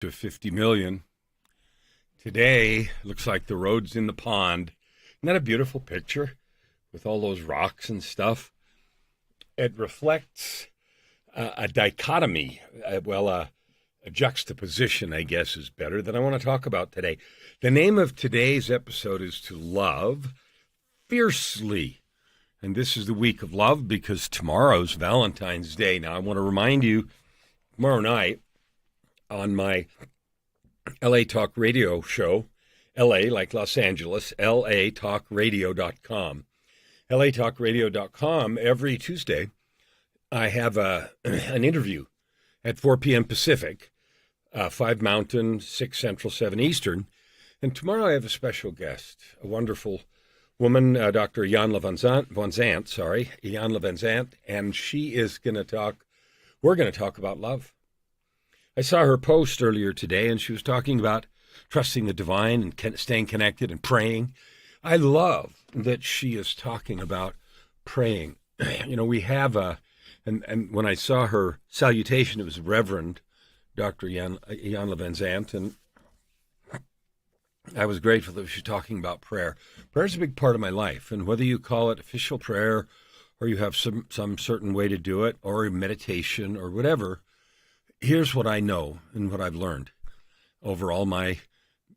to 50 million. Today, looks like the road's in the pond. Isn't that a beautiful picture with all those rocks and stuff? It reflects a dichotomy, a juxtaposition, I guess is better, that I want to talk about today. The name of today's episode is To Love Fiercely. And this is the week of love because tomorrow's Valentine's Day. Now, I want to remind you, tomorrow night on my LA Talk Radio show, LA like Los Angeles, LATalkRadio.com. LATalkRadio.com, every Tuesday, I have an interview at 4 p.m. Pacific, 5 Mountain, 6 Central, 7 Eastern. And tomorrow I have a special guest, a wonderful woman, Dr. Iyanla Vanzandt, and she is going to talk, we're going to talk about love. I saw her post earlier today, and she was talking about trusting the divine and staying connected and praying. I love that she is talking about praying. You know, we have and when I saw her salutation, it was Reverend Dr. Iyanla Vanzandt, and I was grateful that she was talking about prayer. Prayer is a big part of my life, and whether you call it official prayer or you have some certain way to do it or meditation or whatever, here's what I know and what I've learned over all my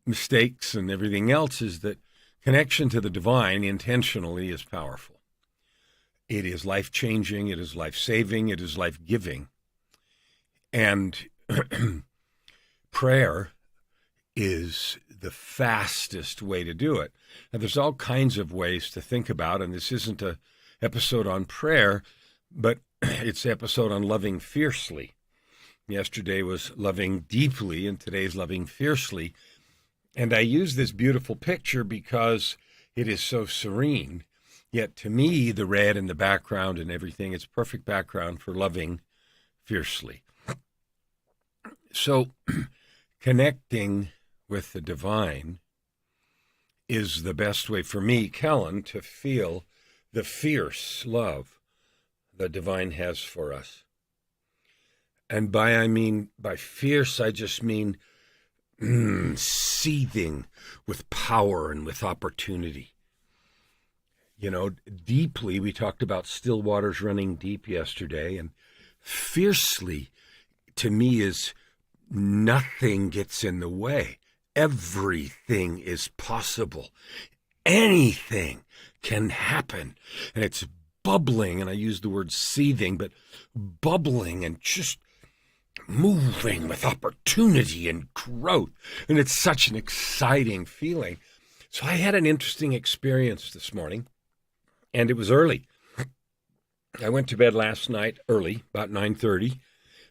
mistakes and everything else is that connection to the divine intentionally is powerful. It is life-changing, it is life-saving, it is life-giving. And prayer is the fastest way to do it. Now, there's all kinds of ways to think about, and this isn't an episode on prayer, but it's an episode on loving fiercely. Yesterday was loving deeply, and today's loving fiercely. And I use this beautiful picture because it is so serene. Yet to me, the red and the background and everything, it's perfect background for loving fiercely. So connecting with the divine is the best way for me, Kellan, to feel the fierce love the divine has for us. And by fierce, I just mean seething with power and with opportunity. You know, deeply, we talked about still waters running deep yesterday, and fiercely, to me, is nothing gets in the way. Everything is possible. Anything can happen. And it's bubbling, and I use the word seething, but bubbling and just moving with opportunity and growth. And it's such an exciting feeling. So I had an interesting experience this morning, and it was early. I went to bed last night early, about 9:30.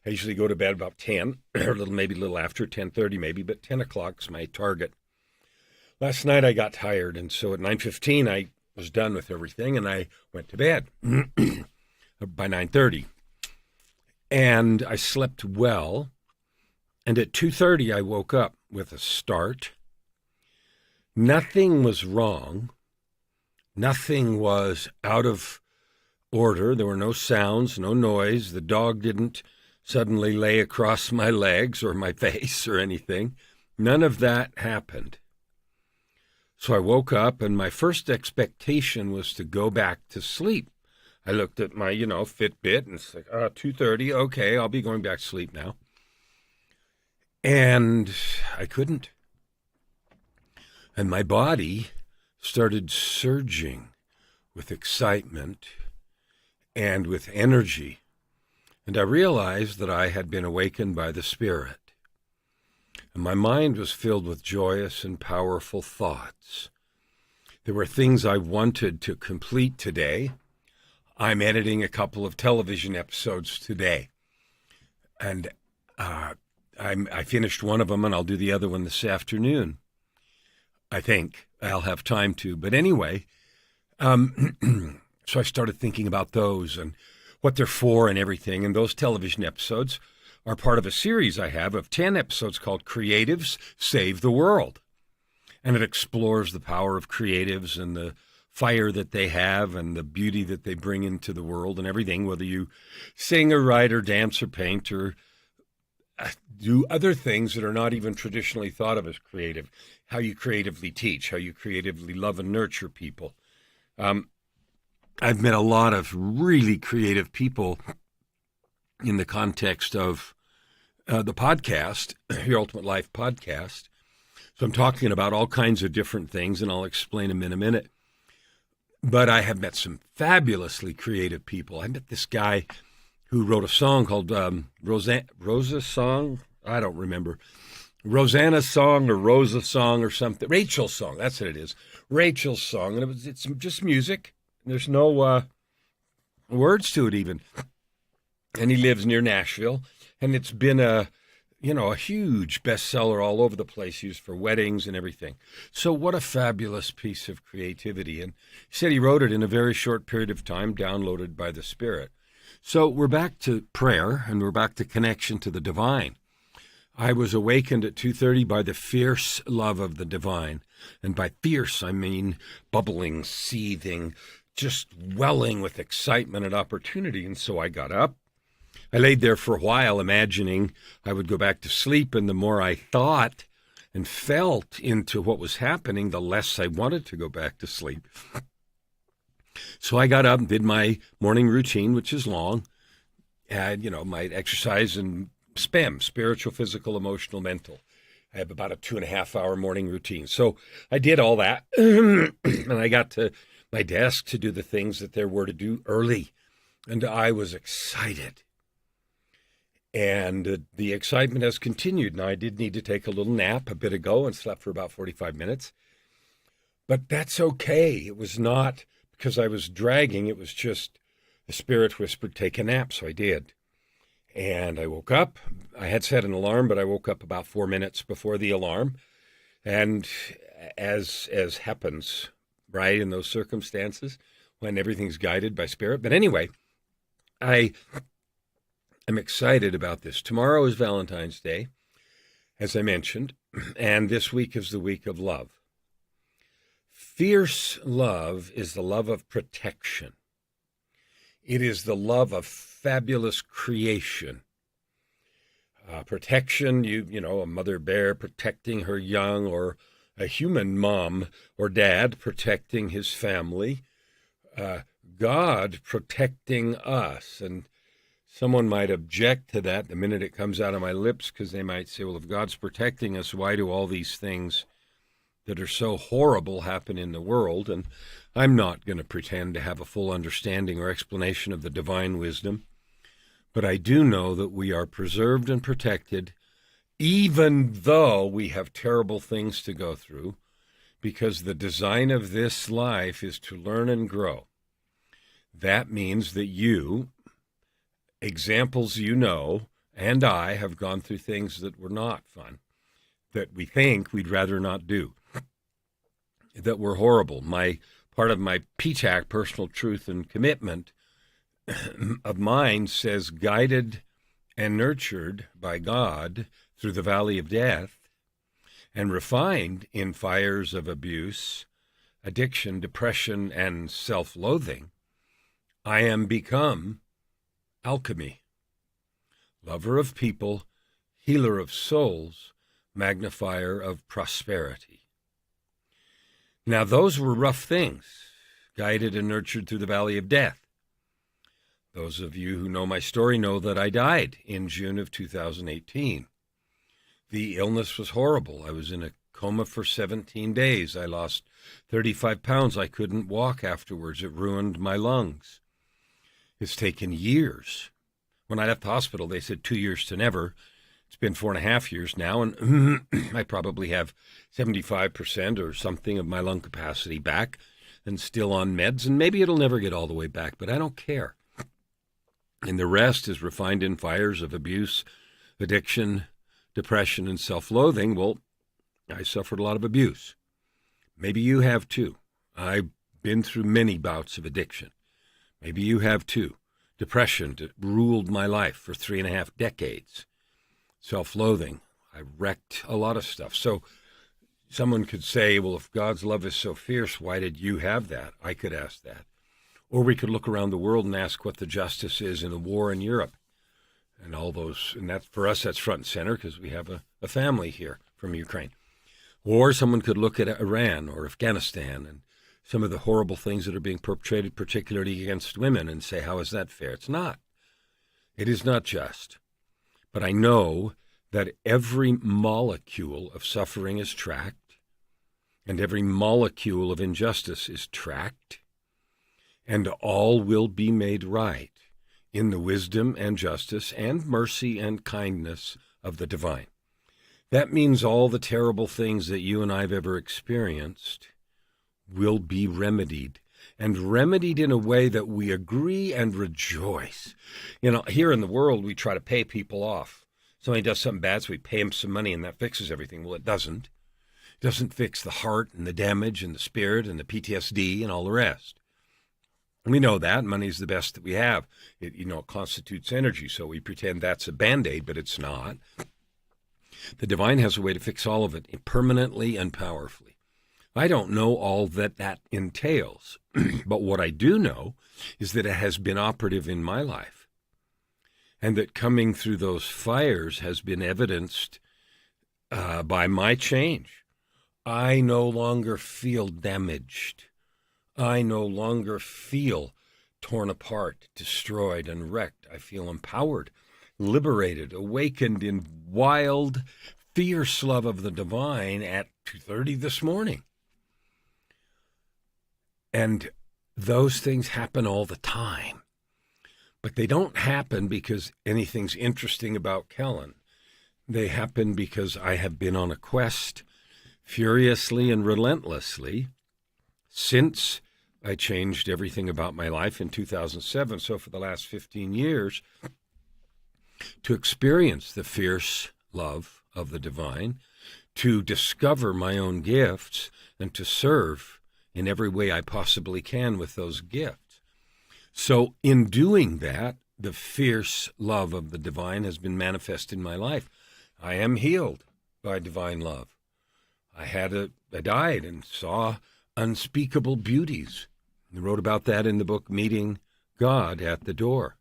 I usually go to bed about 10, or maybe a little after, 10:30 maybe, but 10 o'clock's my target. Last night I got tired, and so at 9:15 I was done with everything, and I went to bed by 9:30. And I slept well, and at 2:30 I woke up with a start. Nothing was wrong. Nothing was out of order. There were no sounds, no noise. The dog didn't suddenly lay across my legs or my face or anything. None of that happened. So I woke up, and my first expectation was to go back to sleep. I looked at my, Fitbit, and it's like, 2:30, okay, I'll be going back to sleep now. And I couldn't. And my body started surging with excitement and with energy. And I realized that I had been awakened by the Spirit. And my mind was filled with joyous and powerful thoughts. There were things I wanted to complete today. I'm editing a couple of television episodes today. And I finished one of them, and I'll do the other one this afternoon. I think I'll have time to. But anyway, so I started thinking about those and what they're for and everything. And those television episodes are part of a series I have of 10 episodes called Creatives Save the World. And it explores the power of creatives and the fire that they have and the beauty that they bring into the world and everything, whether you sing or write or dance or paint or do other things that are not even traditionally thought of as creative. How you creatively teach, how you creatively love and nurture people. I've met a lot of really creative people in the context of the podcast, Your Ultimate Life podcast. So I'm talking about all kinds of different things, and I'll explain them in a minute. But I have met some fabulously creative people. I met this guy who wrote a song called Rosa's Song. I don't remember. Rosanna's Song or Rosa's Song or something. Rachel's Song. That's what it is. Rachel's Song. And it's just music. There's no words to it even. And he lives near Nashville. And it's been a huge bestseller all over the place, used for weddings and everything. So what a fabulous piece of creativity. And he said he wrote it in a very short period of time, downloaded by the Spirit. So we're back to prayer, and we're back to connection to the divine. I was awakened at 2:30 by the fierce love of the divine. And by fierce, I mean bubbling, seething, just welling with excitement and opportunity. And so I got up. I laid there for a while, imagining I would go back to sleep, and the more I thought and felt into what was happening, the less I wanted to go back to sleep. So I got up and did my morning routine, which is long, had, my exercise and SPEM, spiritual, physical, emotional, mental. I have about a 2.5-hour morning routine. So I did all that, and I got to my desk to do the things that there were to do early, and I was excited. And the excitement has continued. Now, I did need to take a little nap a bit ago and slept for about 45 minutes. But that's okay. It was not because I was dragging. It was just the Spirit whispered, take a nap. So I did. And I woke up. I had set an alarm, but I woke up about 4 minutes before the alarm. And as happens, right, in those circumstances, when everything's guided by Spirit. But anyway, I'm excited about this. Tomorrow is Valentine's Day, as I mentioned, and this week is the week of love. Fierce love is the love of protection. It is the love of fabulous creation. Protection, a mother bear protecting her young, or a human mom or dad protecting his family. God protecting us. And someone might object to that the minute it comes out of my lips, because they might say, well, if God's protecting us, why do all these things that are so horrible happen in the world? And I'm not going to pretend to have a full understanding or explanation of the divine wisdom, but I do know that we are preserved and protected, even though we have terrible things to go through, because the design of this life is to learn and grow. That means that you, examples and I have gone through things that were not fun, that we think we'd rather not do, that were horrible. Part of my PTAC, personal truth and commitment of mine, says guided and nurtured by God through the valley of death and refined in fires of abuse, addiction, depression, and self-loathing, I am become alchemy, lover of people, healer of souls, magnifier of prosperity. Now, those were rough things, guided and nurtured through the valley of death. Those of you who know my story know that I died in June of 2018. The illness was horrible. I was in a coma for 17 days. I lost 35 pounds. I couldn't walk afterwards. It ruined my lungs. It's taken years. When I left the hospital, they said 2 years to never. It's been 4.5 years now, and I probably have 75% or something of my lung capacity back and still on meds, and maybe it'll never get all the way back, but I don't care. And the rest is refined in fires of abuse, addiction, depression, and self-loathing. Well, I suffered a lot of abuse. Maybe you have too. I've been through many bouts of addiction. Maybe you have too. Depression ruled my life for 3.5 decades. Self-loathing. I wrecked a lot of stuff. So someone could say, well, if God's love is so fierce, why did you have that? I could ask that. Or we could look around the world and ask what the justice is in the war in Europe. and all those, and that's for us, that's front and center because we have a family here from Ukraine. Or someone could look at Iran or Afghanistan and some of the horrible things that are being perpetrated, particularly against women, and say, how is that fair? It's not. It is not just. But I know that every molecule of suffering is tracked, and every molecule of injustice is tracked, and all will be made right in the wisdom and justice and mercy and kindness of the divine. That means all the terrible things that you and I have ever experienced will be remedied, and remedied in a way that we agree and rejoice. You know, here in the world, we try to pay people off. Somebody does something bad, so we pay them some money, and that fixes everything. Well, it doesn't. It doesn't fix the heart and the damage and the spirit and the PTSD and all the rest. We know that. Money's the best that we have. It constitutes energy, so we pretend that's a Band-Aid, but it's not. The divine has a way to fix all of it permanently and powerfully. I don't know all that entails, but what I do know is that it has been operative in my life, and that coming through those fires has been evidenced by my change. I no longer feel damaged. I no longer feel torn apart, destroyed, and wrecked. I feel empowered, liberated, awakened in wild, fierce love of the divine at 2:30 this morning. And those things happen all the time. But they don't happen because anything's interesting about Kellan. They happen because I have been on a quest furiously and relentlessly since I changed everything about my life in 2007. So for the last 15 years, to experience the fierce love of the divine, to discover my own gifts, and to serve in every way I possibly can with those gifts. So in doing that, the fierce love of the divine has been manifest in my life. I am healed by divine love. I died and saw unspeakable beauties. I wrote about that in the book, Meeting God at the Door.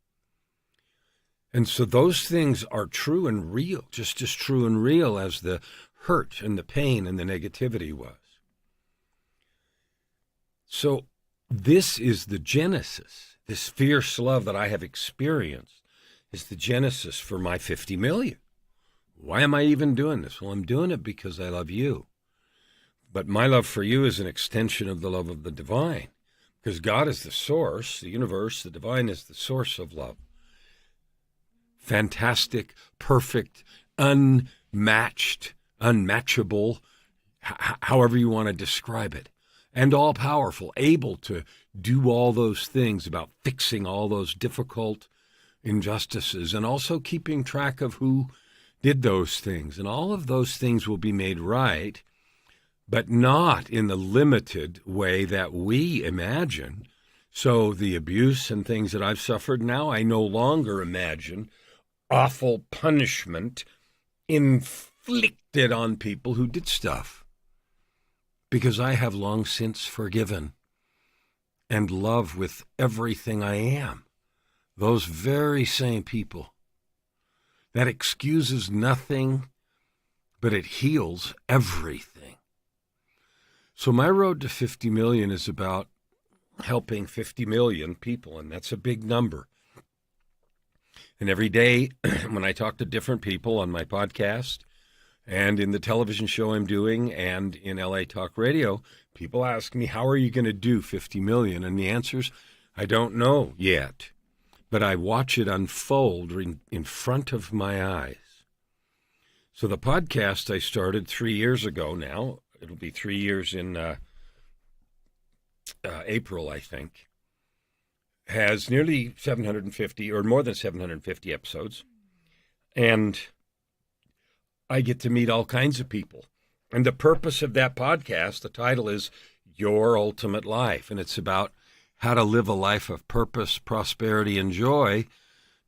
And so those things are true and real, just as true and real as the hurt and the pain and the negativity was. So this is the genesis. This fierce love that I have experienced is the genesis for my 50 million. Why am I even doing this? Well, I'm doing it because I love you. But my love for you is an extension of the love of the divine, because God is the source, the universe, the divine is the source of love. Fantastic, perfect, unmatched, unmatchable, however you want to describe it, and all-powerful, able to do all those things about fixing all those difficult injustices and also keeping track of who did those things. And all of those things will be made right, but not in the limited way that we imagine. So the abuse and things that I've suffered now, I no longer imagine awful punishment inflicted on people who did stuff, because I have long since forgiven and love with everything I am those very same people. That excuses nothing, but it heals everything. So my road to 50 million is about helping 50 million people, and that's a big number. And every day when I talk to different people on my podcast and in the television show I'm doing and in LATalkRadio, people ask me, how are you going to do 50 million? And the answer's, I don't know yet, but I watch it unfold in front of my eyes. So the podcast I started 3 years ago now, it'll be 3 years in April, I think, has nearly 750 or more than 750 episodes. And I get to meet all kinds of people. And the purpose of that podcast, the title is Your Ultimate Life. And it's about how to live a life of purpose, prosperity, and joy,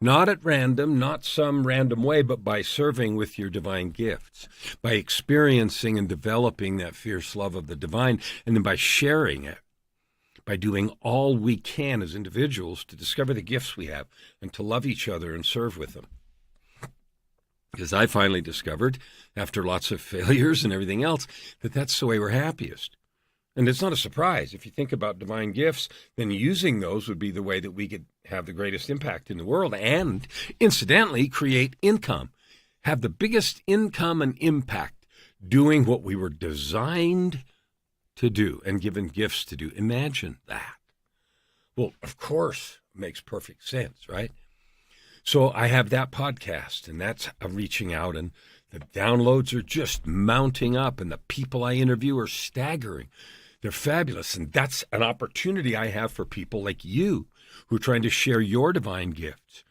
not at random, not some random way, but by serving with your divine gifts, by experiencing and developing that fierce love of the divine, and then by sharing it, by doing all we can as individuals to discover the gifts we have and to love each other and serve with them. Because I finally discovered, after lots of failures and everything else, that that's the way we're happiest. And it's not a surprise. If you think about divine gifts, then using those would be the way that we could have the greatest impact in the world and, incidentally, create income, have the biggest income and impact doing what we were designed to do and given gifts to do. Imagine that. Well, of course, it makes perfect sense, right? So I have that podcast, and that's reaching out, and the downloads are just mounting up, and the people I interview are staggering. They're fabulous, and that's an opportunity I have for people like you who are trying to share your divine gifts.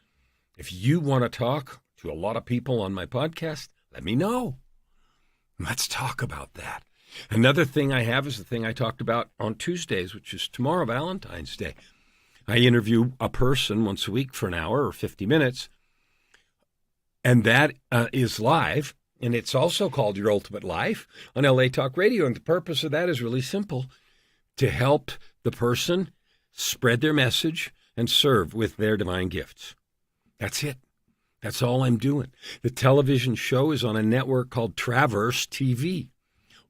If you want to talk to a lot of people on my podcast, let me know. Let's talk about that. Another thing I have is the thing I talked about on Tuesdays, which is tomorrow, Valentine's Day. I interview a person once a week for an hour or 50 minutes, and that is live. And it's also called Your Ultimate Life on LATalkRadio. And the purpose of that is really simple, to help the person spread their message and serve with their divine gifts. That's it. That's all I'm doing. The television show is on a network called Traverse TV.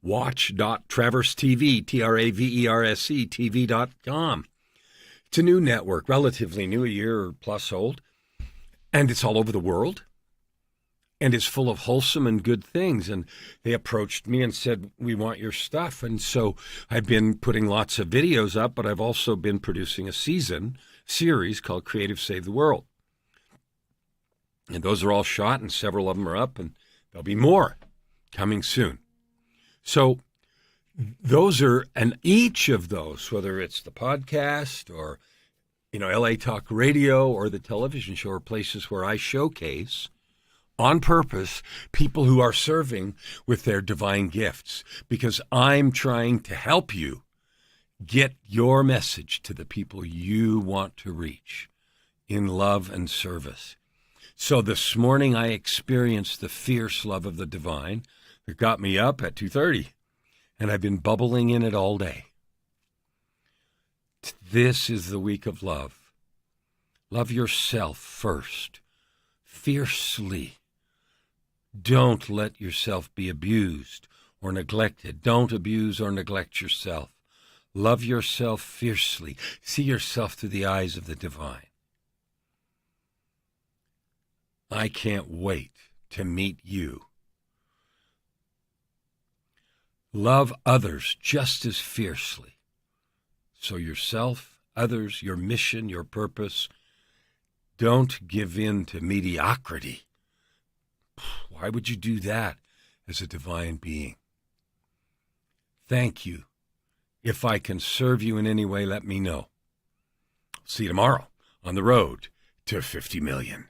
Watch.traversetv, TRAVERSE, TV.com. It's a new network, relatively new, a year or plus old. And it's all over the world. And is full of wholesome and good things. And they approached me and said, we want your stuff. And so I've been putting lots of videos up, but I've also been producing a series called Creative Save the World. And those are all shot, and several of them are up, and there'll be more coming soon. So those are, and each of those, whether it's the podcast or, LA Talk Radio or the television show, are places where I showcase on purpose people who are serving with their divine gifts, because I'm trying to help you get your message to the people you want to reach in love and service. So this morning I experienced the fierce love of the divine that got me up at 2:30, and I've been bubbling in it all day. This is the week of love. Love yourself first, fiercely. Don't let yourself be abused or neglected. Don't abuse or neglect yourself. Love yourself fiercely. See yourself through the eyes of the divine. I can't wait to meet you. Love others just as fiercely. So yourself, others, your mission, your purpose. Don't give in to mediocrity. Why would you do that as a divine being? Thank you. If I can serve you in any way, let me know. See you tomorrow on the road to 50 million.